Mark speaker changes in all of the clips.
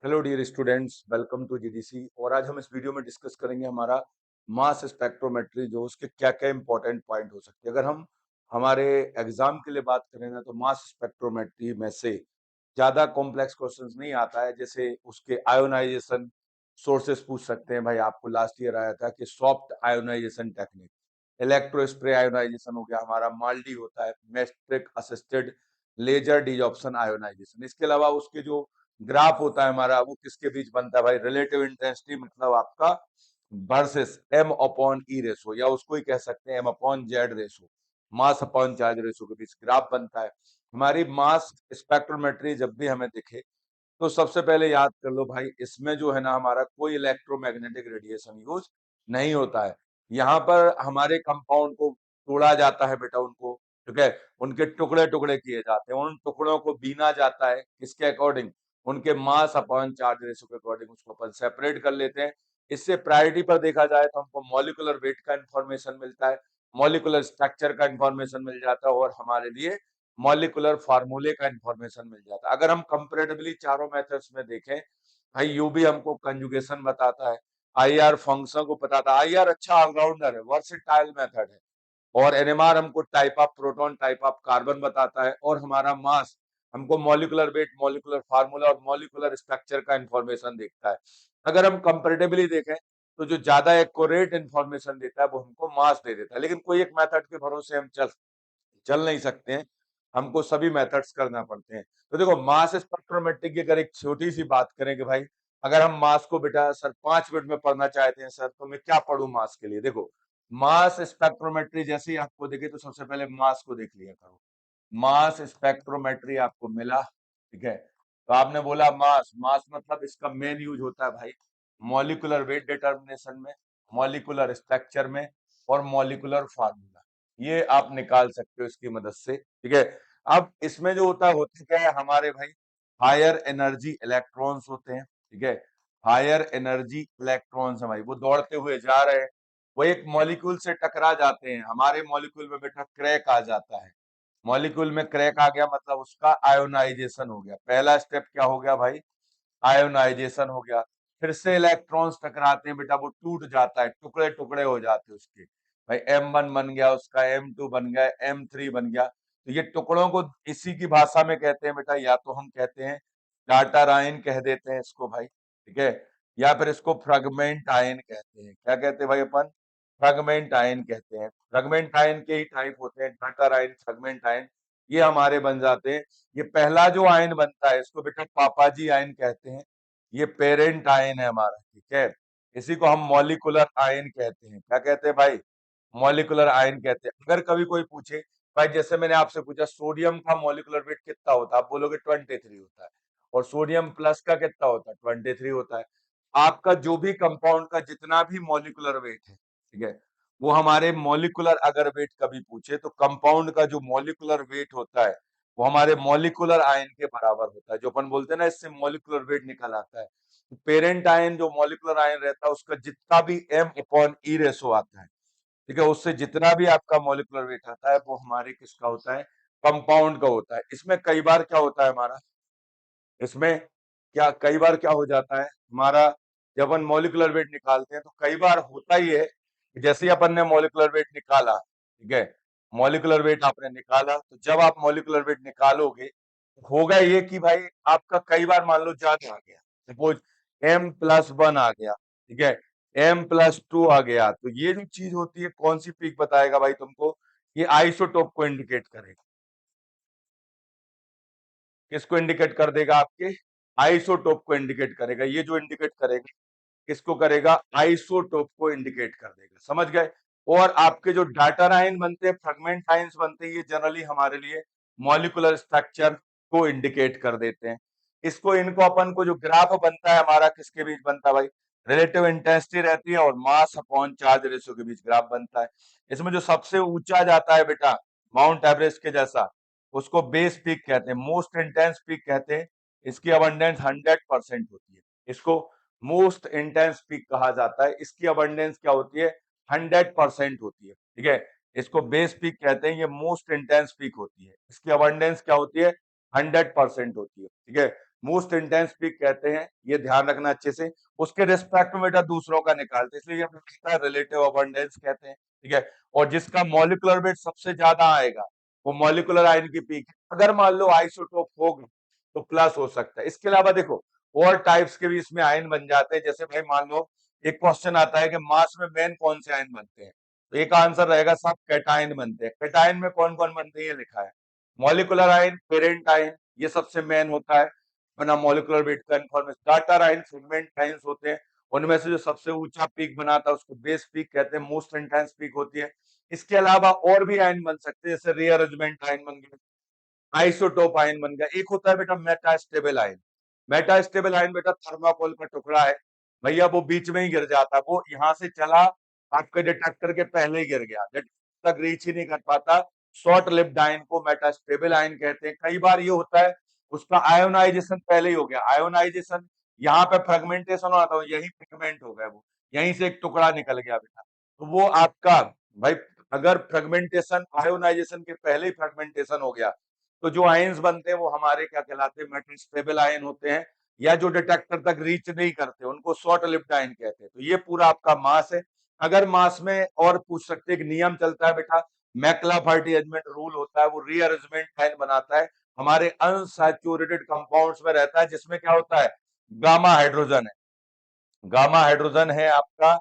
Speaker 1: Hello dear students, welcome to GDC. और आज हम इस वीडियो में डिस्कस करेंगे हमारा मास स्पेक्ट्रोमेट्री, जो उसके क्या क्या इंपॉर्टेंट पॉइंट हो सकते हैं। अगर हम हमारे एग्जाम के लिए बात करें ना, तो मास स्पेक्ट्रोमेट्री में से ज्यादा कॉम्प्लेक्स क्वेश्चंस नहीं आता है। जैसे उसके आयोनाइजेशन सोर्सेस पूछ सकते हैं। भाई आपको लास्ट ईयर आया था कि soft ionisation technique, electro spray ionisation हो गया हमारा, माल्डी होता है, matrix assisted laser desorption ionisation. इसके अलावा उसके जो ग्राफ होता है हमारा, वो किसके बीच बनता है भाई? रिलेटिव इंटेंसिटी, मतलब आपका versus M upon E ratio, या उसको ही कह सकते हैं M upon Z ratio, mass upon charge ratio के बीच ग्राफ बनता है। हमारी मास स्पेक्ट्रोमेट्री जब भी हमें दिखे तो सबसे पहले याद कर लो भाई, इसमें जो है ना हमारा कोई इलेक्ट्रोमैग्नेटिक रेडिएशन यूज नहीं होता है। यहाँ पर हमारे कंपाउंड को तोड़ा जाता है बेटा, उनको, ठीक है, उनके टुकड़े टुकड़े किए जाते हैं, उन टुकड़ों को बीना जाता है किसके अकॉर्डिंग? उनके मास अपॉन चार्ज रेशो के अकॉर्डिंग उसको अपन सेपरेट कर लेते हैं। इससे प्रायोरिटी पर देखा जाए तो हमको मॉलिक्यूलर वेट का इंफॉर्मेशन मिलता है, मॉलिक्यूलर स्ट्रक्चर का इंफॉर्मेशन मिल जाता है, और हमारे लिए मॉलिक्यूलर फार्मूले का इंफॉर्मेशन मिल जाता है। अगर हम कंपैरेटिवली चारों मेथड्स में देखें, भाई यू भी हमको कंजुगेशन बताता है, आईआर फंक्शन को बताता है। आईआर अच्छा ऑलराउंडर है, वर्सेटाइल मेथड है। और एनएमआर हमको type of proton, type of carbon बताता है। और हमारा मास हमको मॉलिक्यूलर वेट, मॉलिक्यूलर फार्मूला और मॉलिक्यूलर स्ट्रक्चर का इंफॉर्मेशन देखता है। अगर हम कंपैरेटिवली देखें तो जो ज्यादा एक्यूरेट इंफॉर्मेशन देता है वो हमको मास दे देता है। लेकिन कोई एक मेथड के भरोसे हम चल चल नहीं सकते हैं, हमको सभी मेथड्स करना पड़ते हैं। तो देखो, मास स्पेक्ट्रोमेट्री की अगर एक छोटी सी बात करें कि भाई अगर हम मास को बेटा सर 5 मिनट में पढ़ना चाहते हैं सर, तो मैं क्या पढ़ूं मास के लिए? देखो, मास स्पेक्ट्रोमेट्री जैसे ही आपको देखे तो सबसे पहले मास को देख लिया करो। मास स्पेक्ट्रोमेट्री आपको मिला, ठीक है, तो आपने बोला मास, मास मतलब इसका मेन यूज होता है भाई मॉलिक्यूलर वेट डिटर्मिनेशन में, मॉलिक्यूलर स्ट्रक्चर में, और मॉलिक्यूलर फार्मूला, ये आप निकाल सकते हो इसकी मदद से, ठीक है। अब इसमें जो होता क्या है हमारे भाई, हायर एनर्जी इलेक्ट्रॉन्स होते हैं, ठीक है, हायर एनर्जी इलेक्ट्रॉन्स है भाई, वो दौड़ते हुए जा रहे हैं, वो एक मॉलिक्यूल से टकरा जाते हैं, हमारे मॉलिक्यूल में बेटा क्रैक आ जाता है। मॉलिक्यूल में क्रैक आ गया मतलब उसका आयोनाइजेशन हो गया। पहला स्टेप क्या हो गया भाई? आयोनाइजेशन हो गया। फिर से इलेक्ट्रॉन्स टकराते हैं बेटा, वो टूट जाता है, टुकड़े टुकड़े हो जाते हैं उसके। भाई M1 बन गया, उसका M2 बन गया, M3 बन गया। तो ये टुकड़ों को इसी की भाषा में कहते हैं बेटा, या तो हम कहते हैं डाटा आयन कह देते हैं इसको भाई, ठीक है, या फिर इसको फ्रेगमेंट आयन कहते हैं। क्या कहते हैं भाई अपन? फ्रेगमेंट आयन कहते हैं। फ्रेगमेंट आयन के ही टाइप होते हैं, डाटा आयन, फ्रेगमेंट आयन, ये हमारे बन जाते हैं। ये पहला जो आयन बनता है इसको बेटा पापाजी आयन कहते हैं, ये पेरेंट आयन है हमारा, ठीक है। इसी को हम मॉलिक्यूलर आयन कहते हैं। क्या कहते हैं भाई? मॉलिक्यूलर आयन कहते हैं। अगर कभी कोई पूछे भाई, जैसे मैंने आपसे पूछा सोडियम का मॉलिक्यूलर वेट कितना होता है, आप बोलोगे 23 होता है, और सोडियम प्लस का कितना होता है? 23 होता है। आपका जो भी कंपाउंड का जितना भी मॉलिक्यूलर वेट है, ठीक है, वो हमारे मॉलिक्यूलर अगर वेट कभी पूछे तो कंपाउंड का जो मॉलिक्यूलर वेट होता है वो हमारे मॉलिक्यूलर आयन के बराबर होता है। जो अपन बोलते हैं ना, इससे मॉलिक्यूलर वेट निकल आता है। तो पेरेंट आयन जो मॉलिक्यूलर आयन रहता है उसका जितना भी एम अपॉन ई रेशो आता है, ठीक है, उससे जितना भी आपका मॉलिक्यूलर वेट आता है वो हमारे किसका होता है? कंपाउंड का होता है। इसमें कई बार क्या होता है हमारा, इसमें क्या कई बार क्या हो जाता है हमारा, जब अपन मॉलिक्यूलर वेट निकालते हैं तो कई बार होता ही है कि जैसे ही अपन ने मॉलिक्यूलर वेट निकाला, ठीक है, मॉलिक्यूलर वेट आपने निकाला, तो जब आप मॉलिक्यूलर वेट निकालोगे तो होगा ये कि भाई आपका कई बार मान लो ज्यादा आ गया, सपोज M+1 आ गया, ठीक है, M+2 आ गया, तो ये जो चीज होती है कौन सी पीक बताएगा भाई तुमको? ये आइसोटोप को इंडिकेट करेगा। किसको इंडिकेट कर देगा? आपके आइसोटोप को इंडिकेट करेगा। ये जो इंडिकेट करेगा किसको करेगा? आइसोटोप को इंडिकेट कर देगा। समझ गए? और आपके जो डाटा आयन बनते हैं, फ्रेगमेंट आयंस बनते हैं, ये जनरली हमारे लिए मॉलिक्यूलर स्ट्रक्चर को इंडिकेट कर देते हैं। इसको इनको अपन को जो ग्राफ बनता है हमारा, किसके बीच बनता है भाई? रिलेटिव इंटेंसिटी रहती है और मास अपॉन चार्ज रेशियो के बीच ग्राफ बनता है। इसमें जो सबसे ऊंचा जाता है बेटा, माउंट एवरेस्ट के जैसा, उसको बेस पीक कहते हैं, मोस्ट इंटेंस पीक कहते हैं। इसकी अबंडेंस 100% होती है। इसको मोस्ट इंटेंस पीक कहा जाता है। इसकी अबंडेंस क्या होती है? 100% होती है, ठीक है। इसको बेस पीक कहते हैं, ये मोस्ट इंटेंस पीक होती है। इसकी अबंडेंस क्या होती है? 100% होती है, ठीक है। मोस्ट इंटेंस पीक कहते हैं, ये ध्यान रखना अच्छे से। उसके रिस्पेक्ट में बेटा दूसरों का निकालते हैं, इसलिए ये रिलेटिव अबंडेंस कहते हैं, ठीक है। और जिसका मॉलिक्यूलर वेट सबसे ज्यादा आएगा वो मॉलिक्यूलर आयन की पीक है। अगर मान लो आइसोटोप होगा तो प्लस हो सकता है। इसके अलावा देखो और टाइप्स के भी इसमें आयन बन जाते हैं। जैसे भाई मान लो एक क्वेश्चन आता है कि मास में मेन कौन से आयन बनते हैं, तो एक आंसर रहेगा सब कैटायन बनते हैं। कैटायन में कौन कौन बनते हैं ये लिखा है, मॉलिक्यूलर आयन, पेरेंट आयन, ये सबसे मेन होता है अपना मॉलिक्यूलर वेट का information. Data ion, fragment ions होते हैं, उनमें से जो सबसे ऊंचा पीक बनाता है उसको बेस पीक कहते हैं, मोस्ट इंटेंस पीक होती है। इसके अलावा और भी आयन बन सकते हैं, जैसे रीअरेंजमेंट आयन बन गए, आइसोटोप आयन बन गया। एक होता है बेटा मेटास्टेबल आयन। मेटास्टेबल आयन बेटा थर्माकोल का टुकड़ा है भैया, वो बीच में ही गिर जाता है, वो यहां से चला आपके डिटेक्टर के पहले ही गिर गया, डिटेक्टर तक रीच ही नहीं कर पाता। शॉर्ट लिव्ड आयन को मेटास्टेबल आयन कहते हैं। कई बार ये होता है उसका आयोनाइजेशन पहले ही हो गया, आयोनाइजेशन यहाँ पे फ्रेगमेंटेशन होता है, यही फ्रेगमेंट हो गया, वो यहीं से एक टुकड़ा निकल गया बेटा, तो वो आपका भाई अगर फ्रेगमेंटेशन आयोनाइजेशन के पहले ही फ्रेगमेंटेशन हो गया तो जो आयंस बनते हैं वो हमारे क्या कहलाते हैं, मेटास्टेबल आयन होते हैं, या जो डिटेक्टर तक रीच नहीं करते उनको शॉर्ट लिव्ड आयन कहते हैं। तो ये पूरा आपका मास है। अगर मास में और पूछ सकते हैं, एक नियम चलता है बेटा, मैक्लाफर्टी अरेंजमेंट रूल होता है, वो रीअरेंजमेंट आयन बनाता है, हमारे अनसैचुरेटेड कंपाउंड्स में रहता है, जिसमें क्या होता है गामा हाइड्रोजन है, गामा हाइड्रोजन है आपका,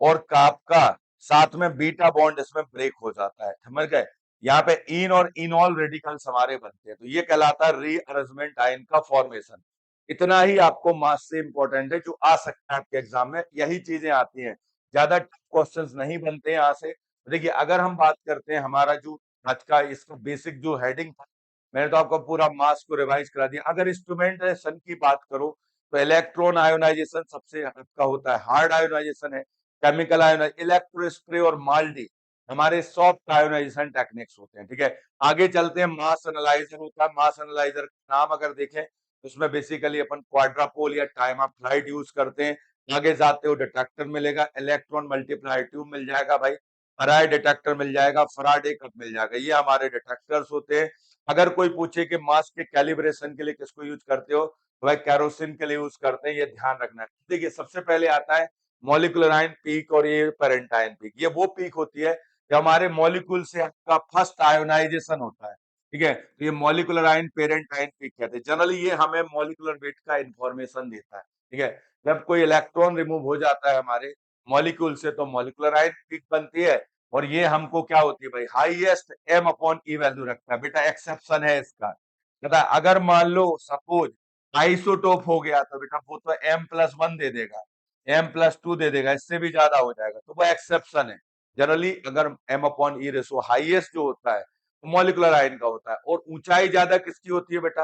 Speaker 1: और आपका साथ में बीटा बॉन्ड इसमें ब्रेक हो जाता है, समझ गए। यहाँ पे इन और इनॉल रेडिकल्स हमारे बनते हैं, तो ये कहलाता है रीअरेंजमेंट आयन का फॉर्मेशन। इतना ही आपको मास से इंपॉर्टेंट है, जो आ सकता है आपके एग्जाम में, यही चीजें आती हैं, ज्यादा क्वेश्चंस नहीं बनते हैं यहाँ से। देखिए अगर हम बात करते हैं हमारा जो आज का इसका बेसिक जो हेडिंग था, मैंने तो आपको पूरा मास को रिवाइज करा दिया। अगर इंस्ट्रूमेंटेशन की बात करो तो इलेक्ट्रॉन आयोनाइजेशन सबसे आपका होता है, हार्ड आयोनाइजेशन है, केमिकल आयोनाइजेशन, इलेक्ट्रो स्प्रे और माल्डी हमारे सॉफ्ट आयोनाइजेशन टेक्निक्स होते हैं, ठीक है। आगे चलते हैं, मास एनालाइजर होता है। मास एनालाइजर का नाम अगर देखें तो उसमें बेसिकली अपन क्वाड्रापोल या टाइम ऑफ फ्लाइट यूज करते हैं। आगे जाते हो डिटेक्टर मिलेगा, इलेक्ट्रॉन मल्टीप्लाई ट्यूब मिल जाएगा भाई, फराई डिटेक्टर मिल जाएगा, फराडे कप मिल जाएगा, ये हमारे डिटेक्टर्स होते हैं। अगर कोई पूछे कि मास के कैलिब्रेशन के लिए किसको यूज करते हो, तो भाई केरोसिन के लिए यूज करते हैं, ये ध्यान रखना है। देखिए सबसे पहले आता है मॉलिक्यूलर आयन पीक और ये पेरेंट आयन पीक। ये वो पीक होती है जब हमारे मॉलिक्यूल से आपका फर्स्ट आयोनाइजेशन होता है, ठीक है, तो ये molecular ion parent ion peak कहते हैं। जनरली ये हमें मॉलिक्यूलर वेट का इंफॉर्मेशन देता है, ठीक है। जब कोई इलेक्ट्रॉन रिमूव हो जाता है हमारे मॉलिक्यूल से तो मॉलिक्यूलर आयन पीक बनती है, और ये हमको क्या होती है भाई, highest M upon E value रखता है बेटा, एक्सेप्शन है इसका। पता है, अगर मान लो सपोज आइसोटोप हो गया तो बेटा वो तो M+1 दे देगा, M+2 दे देगा, इससे भी ज्यादा हो जाएगा, तो वो एक्सेप्शन है। जनरली अगर M upon E ratio highest जो होता है तो मॉलिक्यूलर आयन का होता है। और ऊंचाई ज्यादा किसकी होती है बेटा,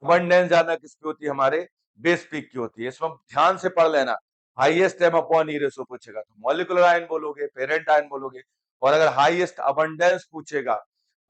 Speaker 1: अबंडेंस ज्यादा किसकी होती है, हमारे बेस पीक की होती है। इसमें ध्यान से पढ़ लेना, highest M upon E ratio पूछेगा तो मॉलिक्यूलर आयन बोलोगे, पेरेंट आयन बोलोगे। और अगर हाईएस्ट अबंडेंस पूछेगा,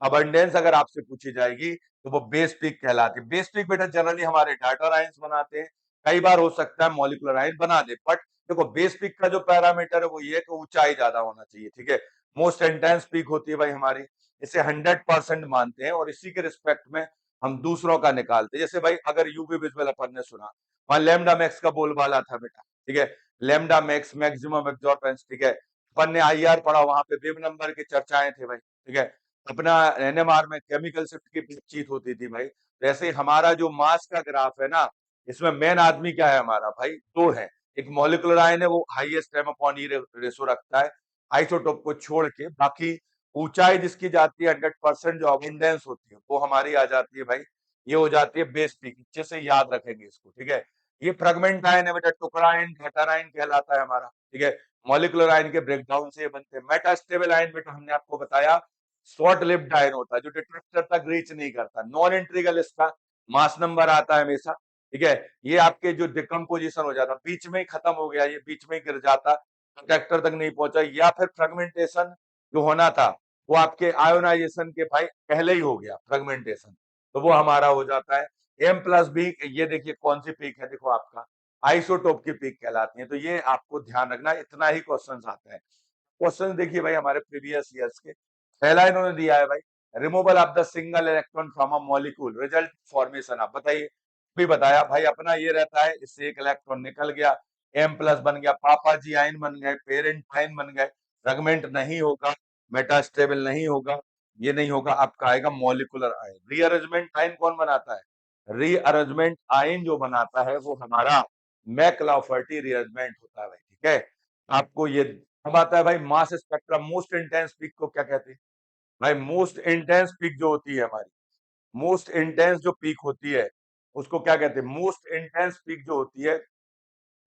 Speaker 1: अबंडेंस अगर आपसे पूछी जाएगी तो वो बेस पीक कहलाती है। बेस पीक बेटा जनरली हमारे डाटर आयंस बनाते हैं, कई बार हो सकता है मॉलिक्यूलर आयन बना दे, बट देखो बेस पीक का जो पैरामीटर है वो ये कि ऊंचाई ज्यादा होना चाहिए, ठीक है। मोस्ट इंटेंस पीक होती है भाई हमारी, इसे 100% मानते हैं, और इसी के रिस्पेक्ट में हम दूसरों का निकालते हैं। जैसे भाई अगर यूवी विजुअल अपन ने सुना, वहां लैम्डा मैक्स का बोलबाला था बेटा, ठीक है, लैम्डा मैक्स मैक्सिमम एब्जॉर्बेंस, ठीक है। अपन ने आईआर पढ़ा, वहां पे वेव नंबर की चर्चाएं थे भाई, ठीक है। अपना एनएमआर में केमिकल शिफ्ट की बातचीत होती थी भाई। वैसे हमारा जो मास का ग्राफ है ना, इसमें मेन आदमी क्या है हमारा भाई, दो है। एक मॉलिक्यूलर आयन है, वो highest M upon E ratio रखता है आइसोटोप को छोड़ के, बाकी ऊंचाई जिसकी जाती है 100% जो अबंडेंस होती है वो हमारी आ जाती है भाई, ये हो जाती है बेस पीक। अच्छे से याद रखेंगे इसको, ठीक है। ये फ्रेगमेंट आयन है बेटा, टुकड़ा आयन, घटर आयन कहलाता है हमारा, ठीक है। मॉलिक्यूलर आयन के ब्रेकडाउन से ये बनते हैं। मेटास्टेबल आयन बेटा हमने आपको बताया शॉर्ट लिव्ड आयन होता है, जो डिटेक्टर तक रीच नहीं करता, नॉन इंट्रीगल, इसका मास नंबर आता है हमेशा, ठीक है। ये आपके जो डिकम्पोजिशन हो जाता, बीच में ही खत्म हो गया, ये बीच में ही गिर जाता, डिटेक्टर तक नहीं पहुंचा, या फिर फ्रेगमेंटेशन जो होना था वो आपके आयोनाइजेशन के भाई पहले ही हो गया फ्रेगमेंटेशन, तो वो हमारा हो जाता है M+B। ये देखिए कौन सी पीक है, देखो आपका आइसोटोप की पीक कहलाती है। तो ये आपको ध्यान रखना, इतना ही क्वेश्चन आता है। क्वेश्चन देखिए भाई हमारे प्रीवियस ईयर्स के, पहला इन्होंने दिया है भाई, removal of the single electron from a molecule result formation, आप बताइए भी बताया भाई, अपना ये रहता है, इससे एक इलेक्ट्रॉन निकल गया, M प्लस बन गया, पापा जी आयन बन गए, पेरेंट आयन बन गए, फ्रेगमेंट नहीं होगा, मेटास्टेबल नहीं होगा, ये नहीं होगा, आपका आएगा मॉलिक्यूलर आयन। रीअरेंजमेंट आयन कौन बनाता है? रीअरेंजमेंट आयन जो बनाता है वो हमारा मैक्लाफर्टी रीअरेंजमेंट होता है भाई, ठीक है। आपको ये अब आता है भाई mass spectrum, most intense peak को क्या कहते हैं भाई? मोस्ट इंटेंस पीक जो होती है हमारी, मोस्ट इंटेंस जो पीक होती है उसको क्या कहते हैं? मोस्ट इंटेंस पीक जो होती है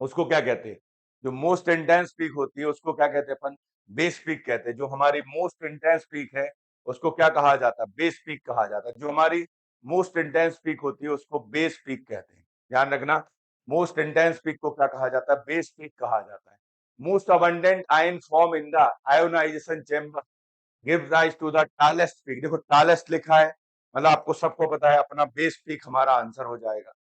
Speaker 1: उसको क्या कहते हैं? जो मोस्ट इंटेंस पीक होती है उसको क्या कहते हैं अपन? बेस पीक कहते हैं। जो हमारी मोस्ट इंटेंस पीक है उसको क्या कहा जाता है? बेस पीक कहा जाता है। जो हमारी मोस्ट इंटेंस पीक होती है उसको बेस पीक कहते हैं। ध्यान रखना, मोस्ट इंटेंस पीक को क्या कहा जाता है? बेस पीक कहा जाता है। Most abundant ion form in the ionisation chamber give rise to the tallest peak. देखो टालेस्ट लिखा है, मतलब आपको सबको पता है, अपना बेस पीक हमारा आंसर हो जाएगा।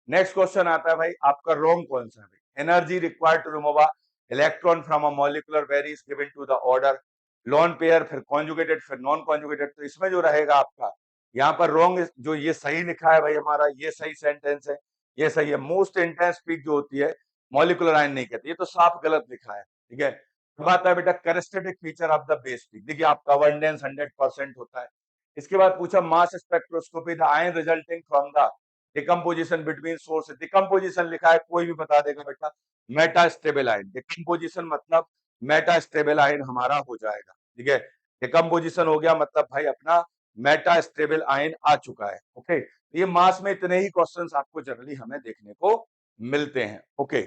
Speaker 1: नेक्स्ट क्वेश्चन आता है भाई, आपका रॉन्ग कौन सा है? Energy required to remove a electron from a molecular varies given to the order lone pair, फिर कॉन्जुगेटेड, फिर नॉन कॉन्जुगेटेड। तो इसमें जो रहेगा आपका यहाँ पर रॉन्ग, जो ये सही लिखा है भाई हमारा, ये सही सेंटेंस है, ये सही है। मोस्ट इंटेंस पीक जो होती है मॉलिक्यूलर आयन नहीं कहते, ये तो साफ गलत लिखा है, ठीक है। अब आता है बेटा characteristic feature of the base peak. देखिए आपका अबंडेंस 100% होता है। इसके बाद पूछा mass spectroscopy the ion resulting from the decomposition between source. Decomposition लिखा है, कोई भी बता देगा बेटा, मेटास्टेबल आयन। डिकम्पोजिशन मतलब मेटास्टेबल आयन हमारा हो जाएगा, ठीक है। डिकम्पोजिशन हो गया मतलब भाई अपना मेटास्टेबल आयन आ चुका है, ओके। ये मास में इतने ही क्वेश्चंस आपको जनरली हमें देखने को मिलते हैं, ओके।